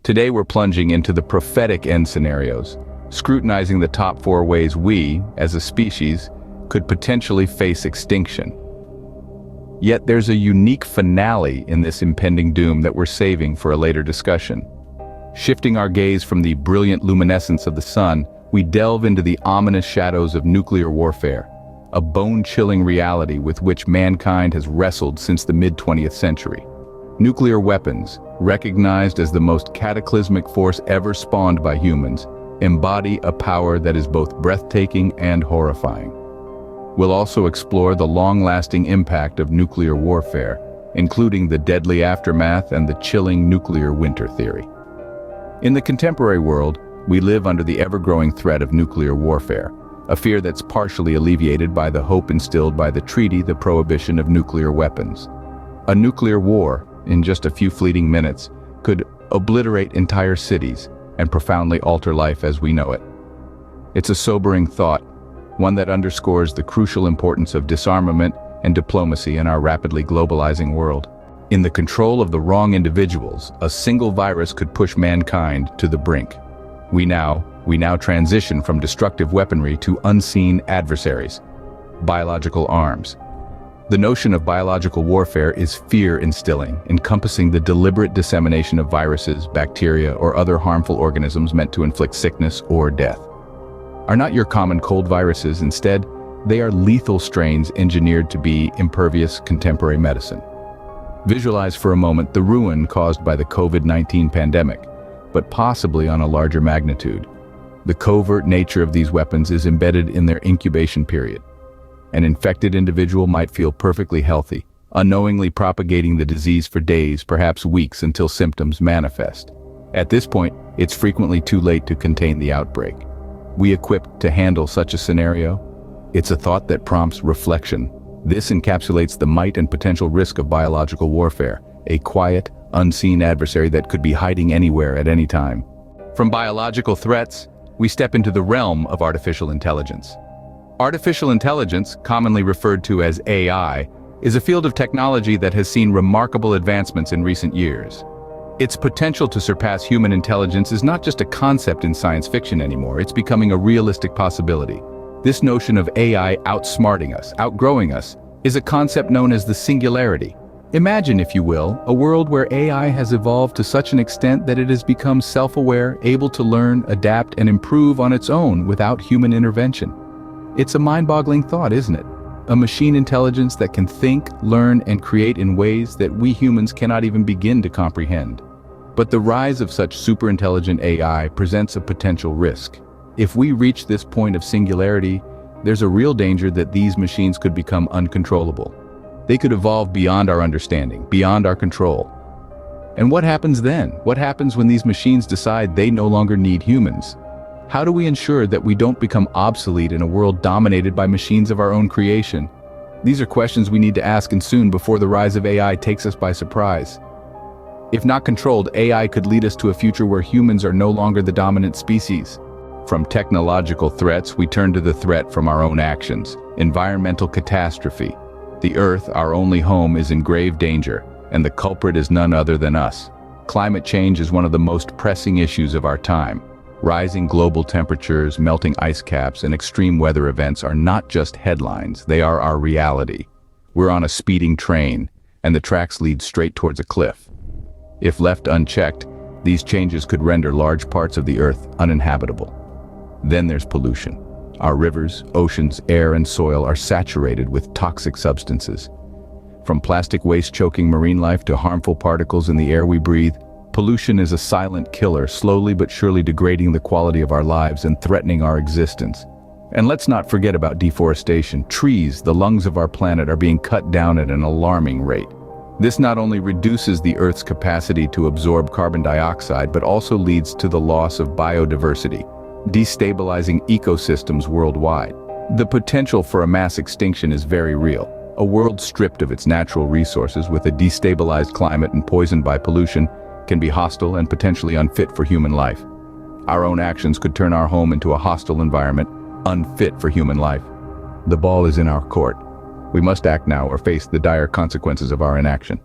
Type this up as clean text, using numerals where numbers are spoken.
Today we're plunging into the prophetic end scenarios, scrutinizing the top 4 ways we, as a species, could potentially face extinction. Yet there's a unique finale in this impending doom that we're saving for a later discussion. Shifting our gaze from the brilliant luminescence of the sun, we delve into the ominous shadows of nuclear warfare, a bone-chilling reality with which mankind has wrestled since the mid-20th century. Nuclear weapons, recognized as the most cataclysmic force ever spawned by humans, embody a power that is both breathtaking and horrifying. We'll also explore the long-lasting impact of nuclear warfare, including the deadly aftermath and the chilling nuclear winter theory. In the contemporary world, we live under the ever-growing threat of nuclear warfare, a fear that's partially alleviated by the hope instilled by the treaty, the prohibition of nuclear weapons. A nuclear war, in just a few fleeting minutes, could obliterate entire cities and profoundly alter life as we know it. It's a sobering thought, one that underscores the crucial importance of disarmament and diplomacy in our rapidly globalizing world. In the control of the wrong individuals, a single virus could push mankind to the brink. We now transition from destructive weaponry to unseen adversaries, biological arms. The notion of biological warfare is fear-instilling, encompassing the deliberate dissemination of viruses, bacteria, or other harmful organisms meant to inflict sickness or death. Are not your common cold viruses, instead, they are lethal strains engineered to be impervious contemporary medicine. Visualize for a moment the ruin caused by the COVID-19 pandemic, but possibly on a larger magnitude. The covert nature of these weapons is embedded in their incubation period. An infected individual might feel perfectly healthy, unknowingly propagating the disease for days, perhaps weeks, until symptoms manifest. At this point, it's frequently too late to contain the outbreak. We equipped to handle such a scenario? It's a thought that prompts reflection. This encapsulates the might and potential risk of biological warfare, a quiet, unseen adversary that could be hiding anywhere at any time. From biological threats, we step into the realm of artificial intelligence. Artificial intelligence, commonly referred to as AI, is a field of technology that has seen remarkable advancements in recent years. Its potential to surpass human intelligence is not just a concept in science fiction anymore, it's becoming a realistic possibility. This notion of AI outsmarting us, outgrowing us, is a concept known as the singularity. Imagine, if you will, a world where AI has evolved to such an extent that it has become self-aware, able to learn, adapt, and improve on its own without human intervention. It's a mind-boggling thought, isn't it? A machine intelligence that can think, learn, and create in ways that we humans cannot even begin to comprehend. But the rise of such super-intelligent AI presents a potential risk. If we reach this point of singularity, there's a real danger that these machines could become uncontrollable. They could evolve beyond our understanding, beyond our control. And what happens then? What happens when these machines decide they no longer need humans? How do we ensure that we don't become obsolete in a world dominated by machines of our own creation? These are questions we need to ask, and soon, before the rise of AI takes us by surprise. If not controlled, AI could lead us to a future where humans are no longer the dominant species. From technological threats, we turn to the threat from our own actions. Environmental catastrophe. The Earth, our only home, is in grave danger, and the culprit is none other than us. Climate change is one of the most pressing issues of our time. Rising global temperatures, melting ice caps, and extreme weather events are not just headlines, they are our reality. We're on a speeding train, and the tracks lead straight towards a cliff. If left unchecked, these changes could render large parts of the Earth uninhabitable. Then there's pollution. Our rivers, oceans, air, and soil are saturated with toxic substances. From plastic waste choking marine life to harmful particles in the air we breathe, pollution is a silent killer, slowly but surely degrading the quality of our lives and threatening our existence. And let's not forget about deforestation. Trees, the lungs of our planet, are being cut down at an alarming rate. This not only reduces the Earth's capacity to absorb carbon dioxide, but also leads to the loss of biodiversity, destabilizing ecosystems worldwide. The potential for a mass extinction is very real. A world stripped of its natural resources, with a destabilized climate and poisoned by pollution, can be hostile and potentially unfit for human life. Our own actions could turn our home into a hostile environment, unfit for human life. The ball is in our court. We must act now or face the dire consequences of our inaction.